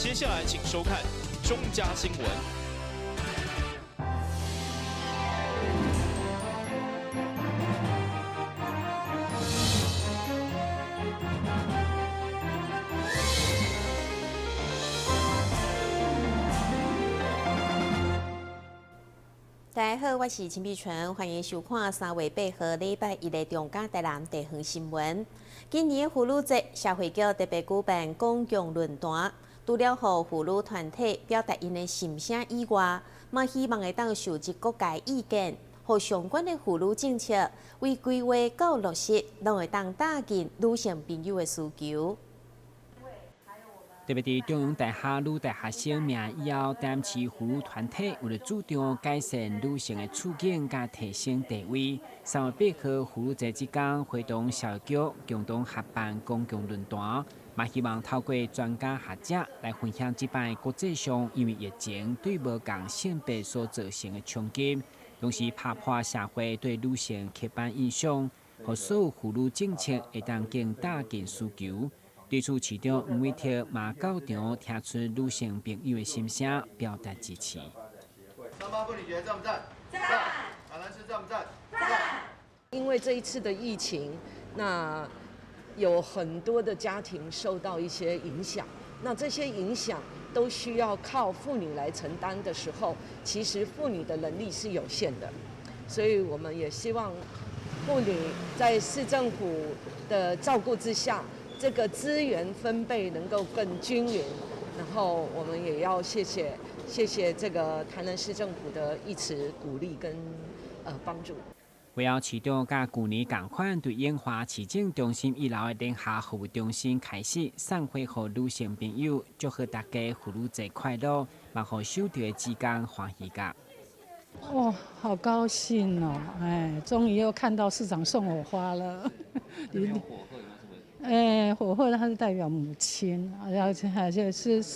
接下来请收看中嘉新闻。大家好，我是陈碧纯，欢迎收看3月8号礼拜一的中嘉台南地方新闻。今年的妇女节，社会局特别举办公共论坛，除了互妇女团体表达因的心声以外，嘛希望会当收集各界意见，互相关的妇女政策为规划到落实，拢会当答应女性朋友的需求。特别伫中央大学女大学生名以后，担起妇女团体为了主张改善女性的处境，甲提升地位。3月8号妇女节即天，会同社会局共同合办公共论坛，嘛希望透过专家学者来分享即摆国际上因为疫情对无共性别所造成的冲击，同时打破社会对女性刻板印象，互所有妇女政策会当更答应需求。对此，市长黄伟哲嘛到场听出女性朋友的心声，表达支持。三八妇女节赞不赞？赞。台南市赞不赞？赞。因为这一次的疫情，那有很多的家庭受到一些影响，那这些影响都需要靠妇女来承担的时候，其实妇女的能力是有限的，所以我们也希望妇女在市政府的照顾之下，这个资源分配能够更均匀，然后我们也要谢谢这个台南市政府的一直鼓励跟帮助。会后市长甲去年同款，对永华市政中心1楼的联合服务中心开始送花予女性朋友，祝贺大家妇女节快乐，望互收到的职工欢喜甲。哦，好高兴哦！哎，终于又看到市长送我花了。火鹤它是代表母亲，而且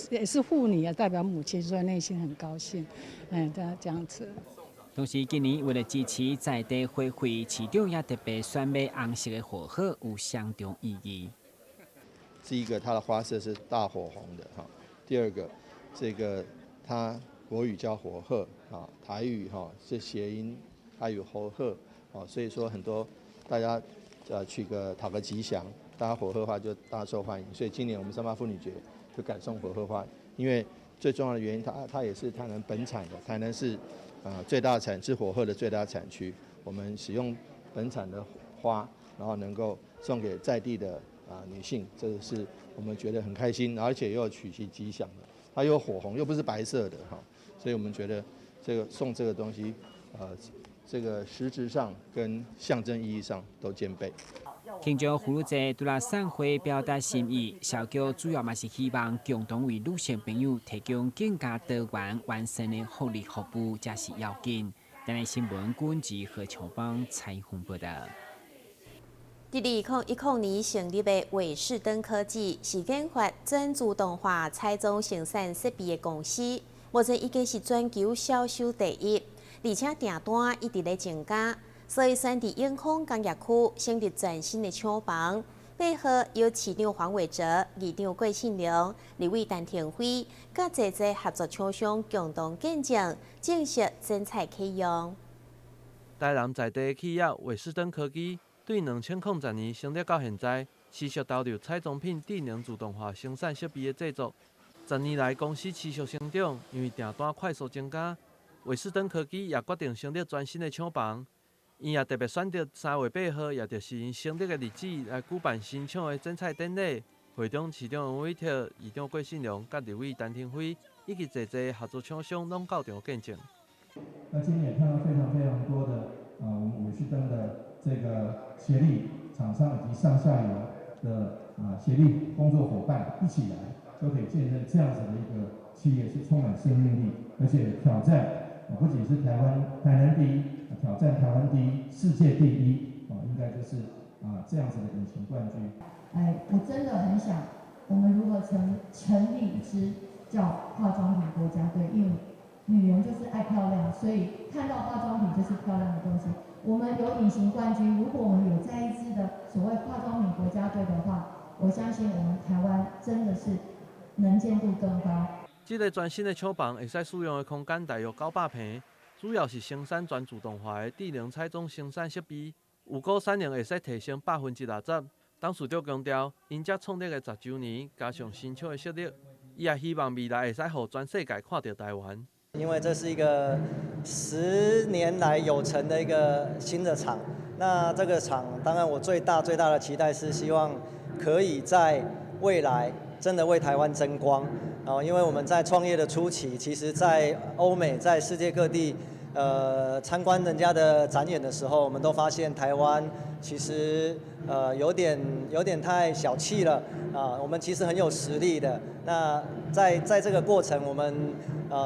也是妇女啊，代表母亲，所以内心很高兴。这样子。同时，今年为了支持在地花卉，市长也特别选买红色的火鹤，有相当意义。第一个，它的花色是大火红的哈；第二个，这个它国语叫火鹤啊，台语哈是谐音，台语火鹤啊，所以说很多大家讨个吉祥，大家火鹤花就大受欢迎。所以今年我们三八妇女节就改送火鹤花，因为最重要的原因，它也是台南本产的，台南是最大产是火鹤的最大产区，我们使用本产的花，然后能够送给在地的女性，这是我们觉得很开心，而且又取其吉祥的，它又火红又不是白色的哈，所以我们觉得送这个东西，这个实质上跟象征意义上都兼备。庆祝妇女节，除了送花表达心意，社局主要嘛是希望共同为女性朋友提供更加多元完善的福利服务，才是要紧。台南新闻管及何琼芳采访报道。2010年成立的伟士登科技是研发全自动化彩妆生产设备的公司，目前已经是全球销售第一，而且订单一直在增加。所以选伫永康工业区成立全新的厂房，配合由市长黄伟哲、议长郭庆良、立委陈廷辉，甲侪合作厂商共同见证，正式真材启用。台南在地企业伟士登科技对2010年成立到现在，持续投入彩妆品智能自动化生产设备的制作。10年来，公司持续成长，因为订单快速增加，伟士登科技也决定成立全新的厂房。因也特别选择3月8号，也就是因成立的日子来举办新厂的剪彩典礼。会中市长黄伟哲、议长郭信良、甲立委陈廷辉以及侪合作厂商拢到场见证。那今年也看到非常多的我们伟士登的这个协力厂商以及上下游的协力工作伙伴一起来，都可以见证这样子的一个企业是充满生命力，而且挑战不仅是台南第一。挑战台湾第一、世界第一，应该就是这样子的隐形冠军。我真的很想，我们如何成立一支叫化妆品国家队，因为女人就是爱漂亮，所以看到化妆品就是漂亮的东西。我们有隐形冠军，如果我们有在一支的所谓化妆品国家队的话，我相信我们台湾真的是能见度更高。这个全新的厂房会使使用的空间大约900平，主要是生产全自动化的智能彩种生产设备，有股产能会使提升60%。董事长强调，因这创立的10周年，加上新厂的设立，伊也希望未来会使让全世界看到台湾。因为这是一个10年来有成的一个新的厂，那这个厂当然我最大的期待是希望可以在未来真的为台湾争光。因为我们在创业的初期，其实在欧美、在世界各地，参观人家的展演的时候，我们都发现台湾其实有点太小气了我们其实很有实力的。那在这个过程，我们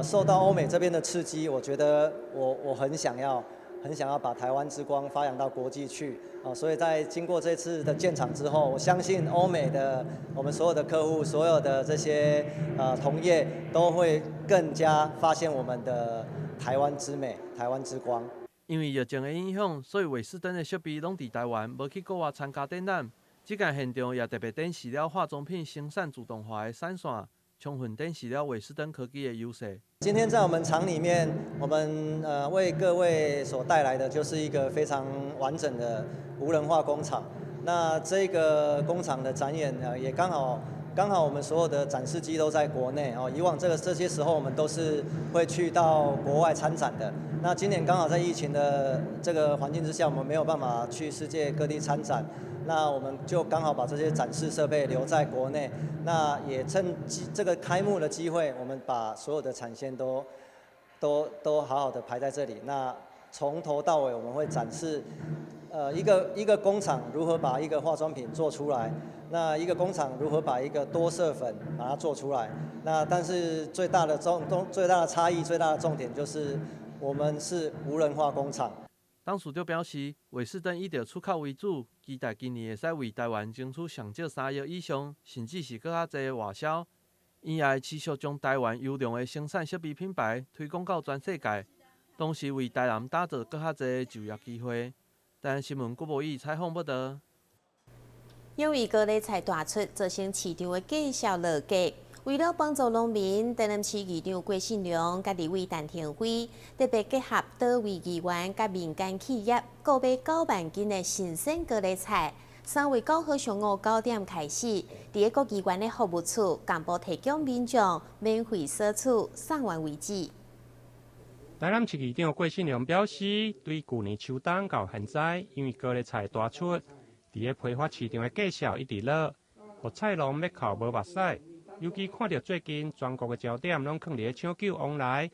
受到欧美这边的刺激，我觉得我很想要把台湾之光发扬到国际去所以在经过这次的建厂之后，我相信欧美的我们所有的客户、所有的这些同业都会更加发现我们的台湾之美、台湾之光。因为疫情的影响，所以伟士登的设备拢伫台湾，无去国外参加展览。这间现场也特别展示了化妆品生产自动化的闪线，充分展示了伟士登科技的优势。今天在我们厂里面，我们为各位所带来的就是一个非常完整的无人化工厂。那这个工厂的展演也刚好我们所有的展示机都在国内以往这些时候我们都是会去到国外参展的。那今年刚好在疫情的这个环境之下，我们没有办法去世界各地参展。那我们就刚好把这些展示设备留在国内，那也趁这个开幕的机会，我们把所有的产线都好好的排在这里。那从头到尾我们会展示，一个工厂如何把一个化妆品做出来，那一个工厂如何把一个多色粉把它做出来。那但是最大的差异、最大的重点就是我们是无人化工厂。董事长表示，伟士登以着出口为主，期待今年会使为台湾争取上少3亿以上，甚至是更较侪的外销。因也会持续将台湾优良的生产设备品牌推广到全世界，同时为台南打造更较侪的就业机会。台湾新闻郭博义采访报道。因为高丽菜大出，造成市场的价销落价。为了帮助农民，台南市议长郭信良甲立委陈廷辉特别结合多位议员甲民间企业，购买9万斤的新鲜高丽菜。3月9号上午9点开始，伫各议员的服务处公布提供民众免费索取，送完为止。台南市议长郭信良表示，对去年秋冬到现在，因为高丽菜大出，伫批发市场的价销一直落，互菜农要靠无目屎。尤其看到最近全国的焦点拢放伫抢救往来，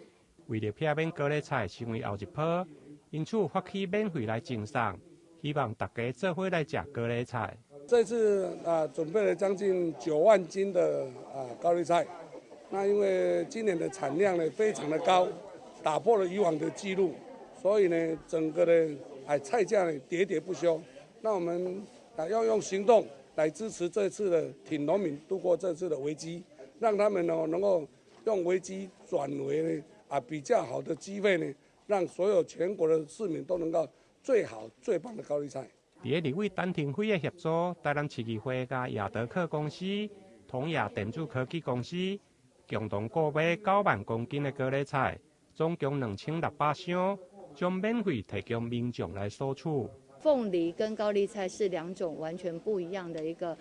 为了避免高丽菜成为后一波，因此发起免费来赠送，希望大家做伙来吃高丽菜。这次准备了将近9万斤的高丽菜，那因为今年的产量呢非常的高，打破了以往的记录，所以呢整个的菜价呢喋喋不休。那我们要用行动来支持这次的挺农民度过这次的危机，让他们能够用危机转为比较好的机会呢，让所有全国的市民都能够最好最棒的高丽菜。伫立委陈廷辉的协助，台南市议会甲亚德克公司、同亚电子科技公司共同购买9万公斤的高丽菜，总共2600箱，将免费提供民众来索取。凤梨跟高丽菜是2种完全不一样的一个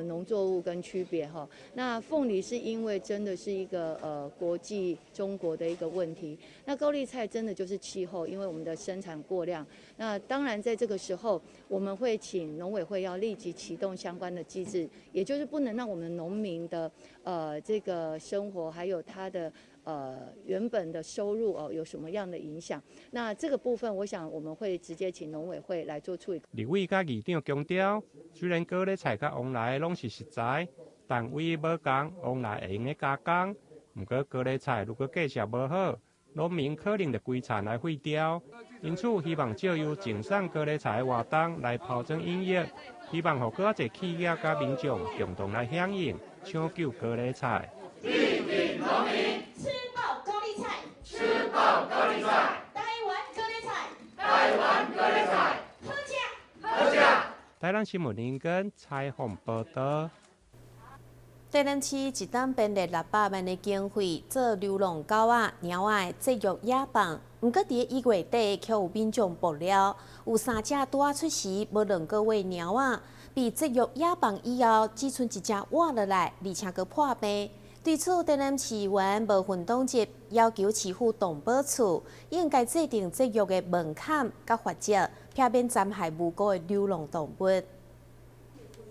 农作物跟区别哈。那凤梨是因为真的是一个国际中国的一个问题，那高丽菜真的就是气候，因为我们的生产过量。那当然在这个时候，我们会请农委会要立即启动相关的机制，也就是不能让我们农民的这个生活还有他的原本的收入有什么样的影响？那这个部分，我想我们会直接请农委会来做处理。立委甲议长强调，虽然高丽菜甲往来拢是实在，但为无同，往来会用的加工。不过高丽菜如果价销无好，农民可能就规田来废掉。因此，希望借由赠送高丽菜的活动来抛砖引玉，希望互更侪企业甲民众共同来响应，抢救高丽菜。力挺农民，吃爆高丽菜，吃爆高丽菜，台湾高丽菜，台湾高丽菜，好吃，好吃。台南新闻林根采访报道。台南市一档编列600万的经费做流浪狗仔、猫仔节育野放，不过伫1月底却有民众爆料，有3只拄出世无2个月猫仔，被节育野放以后，只剩1只活落来，而且佫破病。对此，台南市议员无份党籍要求市府动保处应该制定节育的门槛甲法则，避免残害无辜的流浪动物。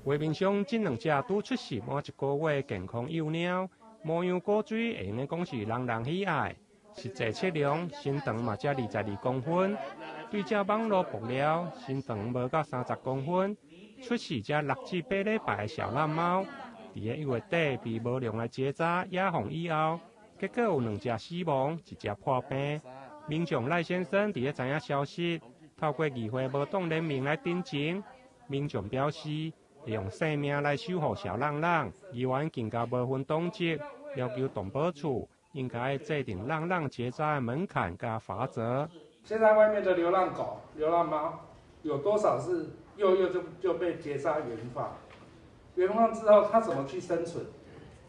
画面上，这2只拄出世满1个月健康幼鸟，模样古水，会用讲是人人喜爱。实际测量，身长嘛才22公分。对这网络爆料，身长无到30公分，出世才6至8礼拜的小烂猫，伫1月底被无良的结扎野放以后，结果有2只死亡，1只破病。民众赖先生伫知影消息，透过议会无党联名来订正。民众表示，会用性命来守护小浪浪，议员更加无分党籍，要求动保处应该制定浪浪结扎的门槛加法则。现在外面的流浪狗、流浪猫，有多少是幼就被结扎原放？原放之后，它怎么去生存？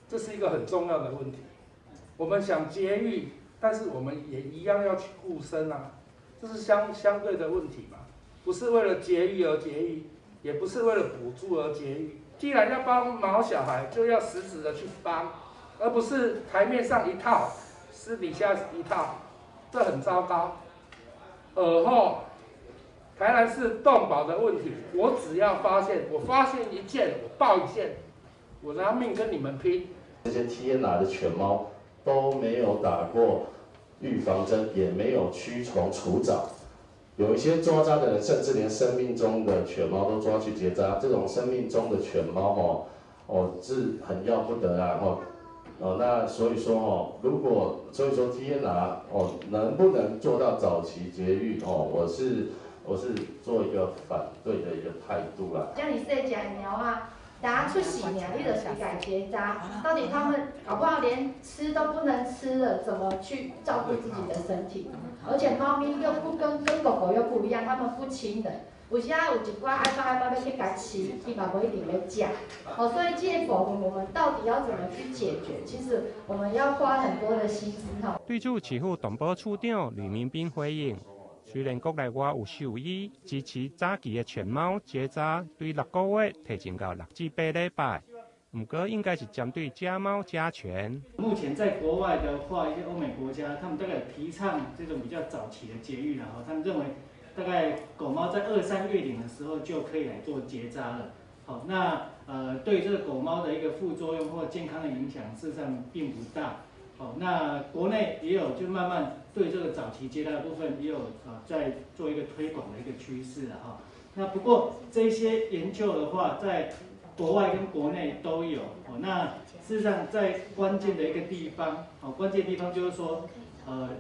这是一个很重要的问题。我们想节育，但是我们也一样要去护生啊，这是相对的问题嘛，不是为了节育而节育。也不是为了补助而节育。既然要帮毛小孩，就要实质的去帮，而不是台面上一套，私底下一套，这很糟糕。尔后，台南市动保的问题，我只要发现一件，我报一件，我拿命跟你们拼。这些 TNR 的犬猫都没有打过预防针，也没有驱虫除蚤。有一些抓扎的人，甚至连生命中的犬猫都抓去结扎，这种生命中的犬猫是很要不得啊那所以说TNR能不能做到早期节育我是做一个反对的一个态度啦。像你细只猫啊，等下出世呢，你就是改结扎，到底他们搞不好连吃都不能吃了，怎么去照顾自己的身体？而且猫咪又不跟狗狗又不一样，它们不亲的。有时啊有一寡爱爸要去甲饲，伊嘛不一定要食。所以这个部分我们到底要怎么去解决？其实我们要花很多的心思对此，市府动保处长吕明斌回应：虽然国内外有兽医支持早期的犬猫结扎，对6个月提前到6至8礼拜。不过应该是针对家猫家犬。目前在国外的话，一些欧美国家，他们大概提倡这种比较早期的节育，然后他们认为大概狗猫在2、3月龄的时候就可以来做结扎了。好，那对这个狗猫的一个副作用或健康的影响，事实上并不大。好，那国内也有就慢慢对这个早期结扎的部分也有在做一个推广的一个趋势了哈。那不过这些研究的话，在国外跟国内都有。那事实上在关键的一个地方，关键地方就是说，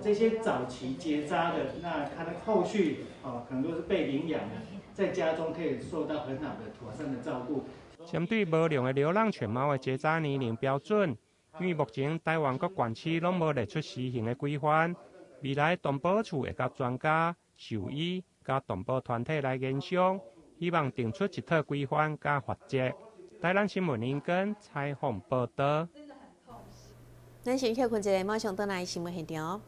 这些早期结扎的，那它的后续可能都是被领养的，在家中可以受到很好的妥善的照顾。针对无良的流浪犬猫的结扎年龄标准，因为目前台湾各县市拢无列出施行的规范，未来动保处会甲专家、兽医、甲动保团体来研商，希望定出一套规范甲法则。台南新闻林根采访报道。咱先休困一下，马上转来新闻现场。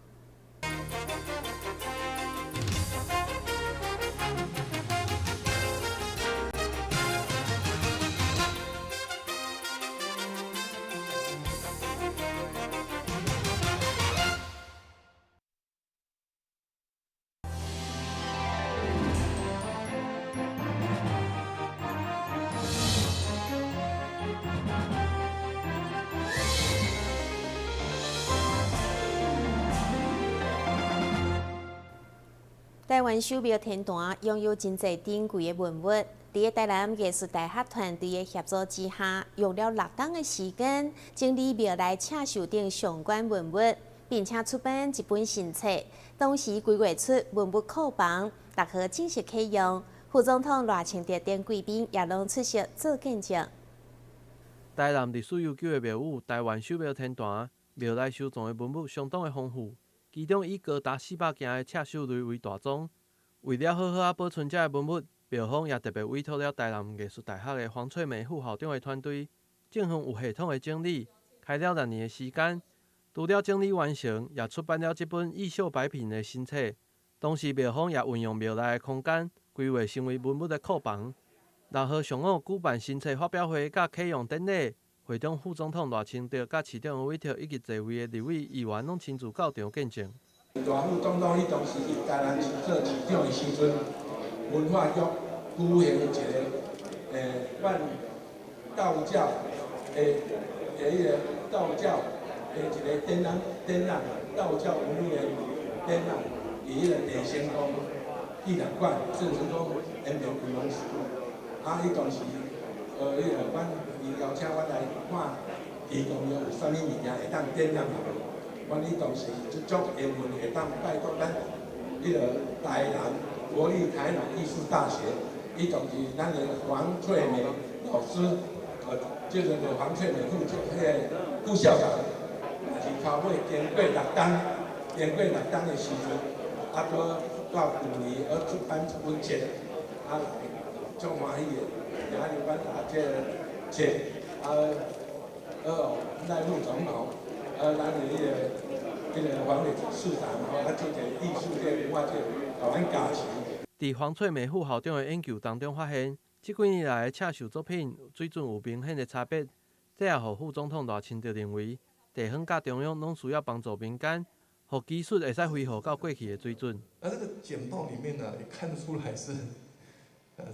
台湾手表天坛拥有真侪珍贵的文物，伫台南艺术大学团队的协助之下，用了6天的时间，整理庙内刺绣等相关文物，并且出版一本新册。同时规划出文物库房，大可正式启用。副总统赖清德等贵宾也拢出席做见证。台南历史悠久的庙宇台湾手表天坛，庙内收藏的文物相当的丰富。其中以高达400件的刺绣类为大宗。为了好好保存这个文物，庙方也特别委托了台南艺术大学的黄翠梅副校长的团队，政府有系统的整理，开了6年的时间，除了整理完成，也出版了这本意秀摆品的新册。同时，庙方也运用庙内的空间，规划成为文物的库房。6号上午举办新册发表会甲启用典礼，会中副总统赖清德甲市长吴伟哲以及侪位的立委议员拢亲自到场见证。大副总统迄当时是台南市做市长的时阵，文化局举行一个办道教道教的一个展览，道教文物的展览，伊迄个地仙宫纪念馆，郑成功延平规拢是。伊当时迄个伊邀请阮来看地宫庙有啥物物件会当展览落。阮伊当时就足缘分会当拜托咱迄个台南国立台南艺术大学，伊当时咱的黄翠梅老师，就是黄翠梅副校长，也是头尾经过6冬的时阵，搁到去年出版一本册，来足欢喜的，今日阮拿这个册，赖副总统，咱的迄个黄伟市长，这个艺术界、文化界，甲阮加持。伫黄翠梅副校长的研究当中发现，这几年来的刺绣作品水准有明显的差别，这也互副总统赖清德认为，地方甲中央拢需要帮助民间，互技术会使恢复到过去的水准。这个简报里面呢，也看得出来是，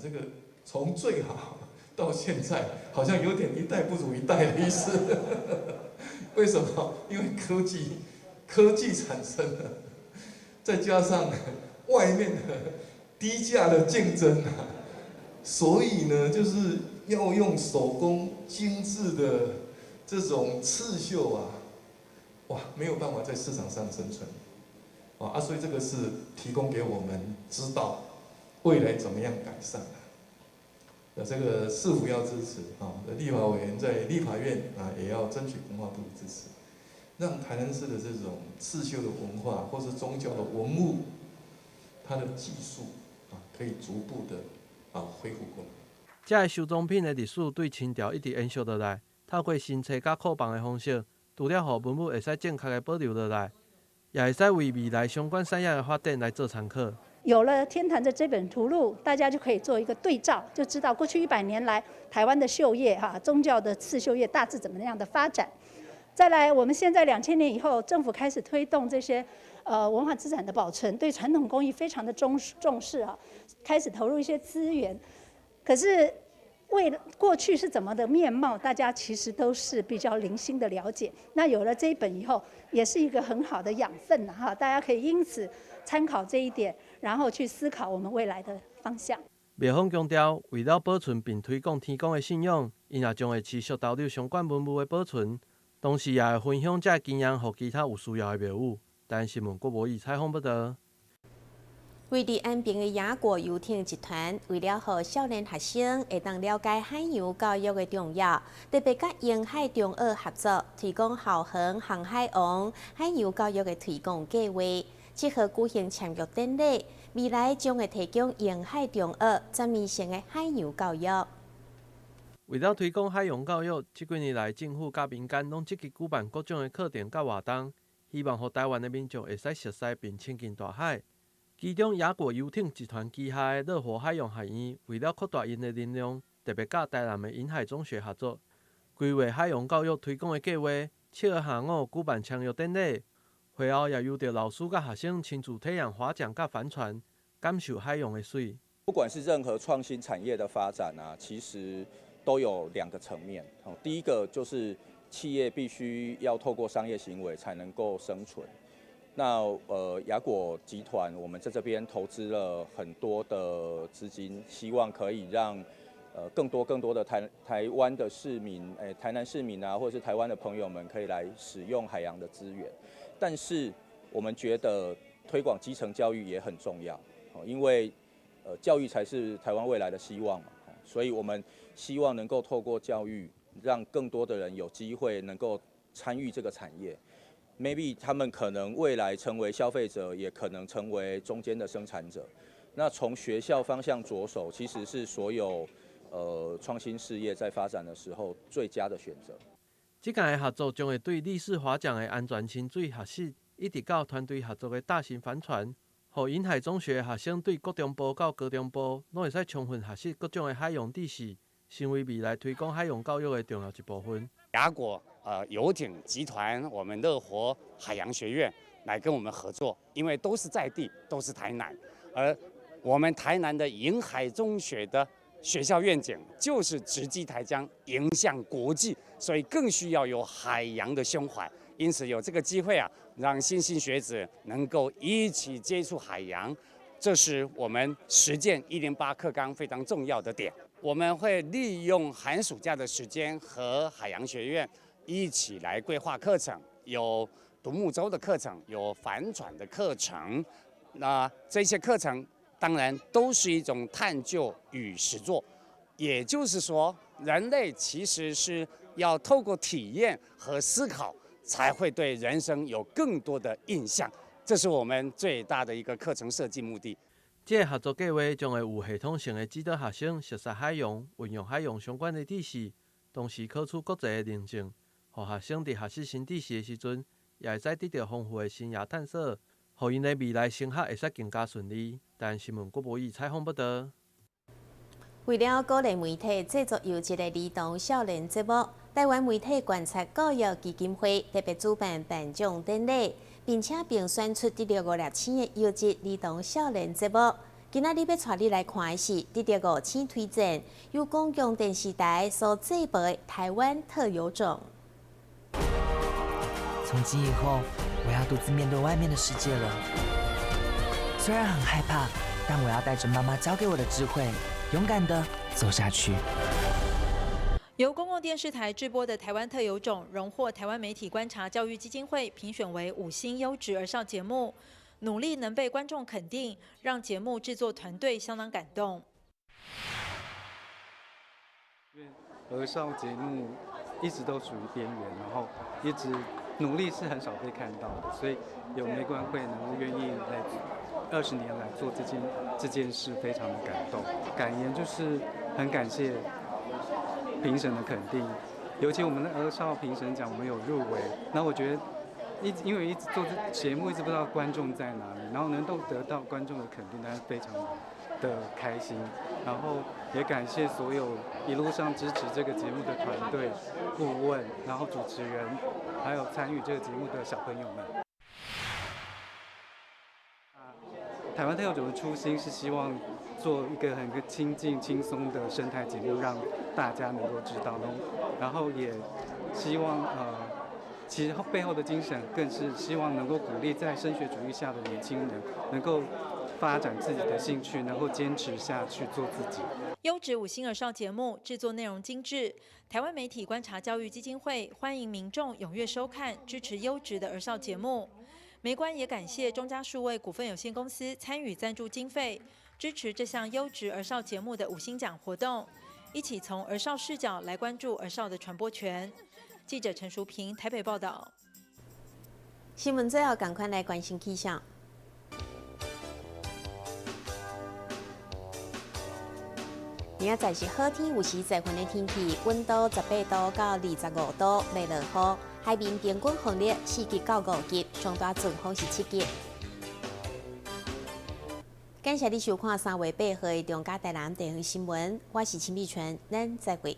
这个从最好到现在，好像有点一代不如一代的意思。为什么？因为科技产生了，再加上外面的低价的竞争啊，所以呢，就是要用手工精致的这种刺绣啊，哇，没有办法在市场上生存，所以这个是提供给我们知道未来怎么样改善的。这个市府要支持立法委员在立法院也要争取文化部的支持，让台南市的这种刺绣的文化或是宗教的文物，它的技术可以逐步的恢复过来。这个收藏品的历史对清朝一直延续落来，透过新册甲库房的方式，除了让文物会使正确的保留落来，也会使为未来相关产业的发展来做参考。有了天坛的这本图录，大家就可以做一个对照，就知道过去100年来台湾的绣业宗教的刺绣业大致怎么样的发展。再来，我们现在2000年以后，政府开始推动这些文化资产的保存，对传统工艺非常的重视开始投入一些资源。可是为了过去是怎么的面貌，大家其实都是比较零星的了解。那有了这一本以后，也是一个很好的养分大家可以因此参考这一点，然后去思考我们未来的方向。庙方强调，为了保存并推广天公的信仰，因也将会持续投入相关文物的保存，同时也会分享这经验给其他有需要的庙宇。台湾新闻郭博义采访报道。位伫安平的雅果游艇集团，为了让少年学生会当了解海洋教育的重要，特别甲沿海中学合作，提供校恒航海王海洋教育的推广计划。7号举行签约典礼，未来将会提供沿海中学全面性的海洋教育。为了推广海洋教育，这几年来政府甲民间拢积极举办各种的课程甲活动，希望让台湾的民众会使熟悉并亲近大海。其中，雅果游艇集团旗下的乐活海洋学院，为了扩大因的能量，特别甲台南的沿海中学合作，规划海洋教育推广的计划。7号下午举办签约典礼，会后也由着老师甲学生亲自体验划桨甲帆船，感受海洋的水。不管是任何创新产业的发展其实都有2个层面。第一个就是企业必须要透过商业行为才能够生存。那雅果集团我们在这边投资了很多的资金，希望可以让更多的台湾的市民，台南市民或者是台湾的朋友们可以来使用海洋的资源。但是我们觉得推广基层教育也很重要，因为教育才是台湾未来的希望嘛。所以我们希望能够透过教育，让更多的人有机会能够参与这个产业。Maybe 他们可能未来成为消费者，也可能成为中间的生产者。那从学校方向着手，其实是所有创新事业在发展的时候最佳的选择。这届的合作将会对立式华奖的安全清水学习，一直到团队合作的大型帆船，互引海中学的学生对国中部到高中部，拢会使充分学习各种的海洋知识，成为未来推广海洋教育的重要一部分。雅果游艇集团，我们乐活海洋学院来跟我们合作，因为都是在地，都是台南，而我们台南的引海中学的学校愿景就是直击台江，迎向国际，所以更需要有海洋的胸怀。因此有这个机会啊，让新兴学子能够一起接触海洋，这是我们实践108课纲非常重要的点。我们会利用寒暑假的时间和海洋学院一起来规划课程，有独木舟的课程，有帆船的课程。那这些课程当然都是一种探究与实作，也就是说，人类其实是要透过体验和思考，才会对人生有更多的印象。这是我们最大的一个课程设计目的。这个合作计划将会有系统性的指导学生熟悉海洋、运用海洋相关的知识，同时考取国际的认证，让学生在学习新知识的时阵，也会使得到丰富的生涯探索，让因的未来升学会使更加顺利。但新闻郭博义采访报道。为了鼓励媒体制作优质的儿童少年节目，台湾媒体观察教育基金会特别主办颁奖典礼，并且评选出得了5粒星的优质儿童少年节目。今仔日要带你来看的是得了5星推荐，由公共电视台所制播的《台湾特有种》。从今以后，我要独自面对外面的世界了。虽然很害怕，但我要带着妈妈教给我的智慧，勇敢地走下去。由公共电视台制播的《台湾特有种》荣获台湾媒体观察教育基金会评选为5星优质儿少节目，努力能被观众肯定，让节目制作团队相当感动。儿少节目一直都属于边缘，然后一直努力是很少被看到的，所以有媒观会能够愿意在20年来做这件事，非常的感动。感言就是很感谢评审的肯定，尤其我们的儿少评审奖我们有入围，那我觉得因为一直做这节目，一直不知道观众在哪里，然后能够得到观众的肯定，当然非常的开心。然后也感谢所有一路上支持这个节目的团队、顾问，然后主持人，还有参与这个节目的小朋友们。台湾特有种的初心是希望做一个很亲近、轻松的生态节目，让大家能够知道，然后也希望其实背后的精神更是希望能够鼓励在升学主义下的年轻人能够发展自己的兴趣，能够坚持下去做自己。优质5星儿少节目制作内容精致，台湾媒体观察教育基金会欢迎民众踊跃收看，支持优质的儿少节目。媒观也感谢中嘉数位股份有限公司参与赞助经费，支持这项优质儿少节目的5星奖活动，一起从儿少视角来关注儿少的传播权。记者陈淑平台北报道。新闻最后赶快来关心气象。明仔载是好天，有时在云的天气，温度18度到25度，袂落雨。海面平均风力4级到5级，上大阵风是7级。感谢你收看3月8号的中嘉台南地方新闻，我是陈碧泉，咱再会。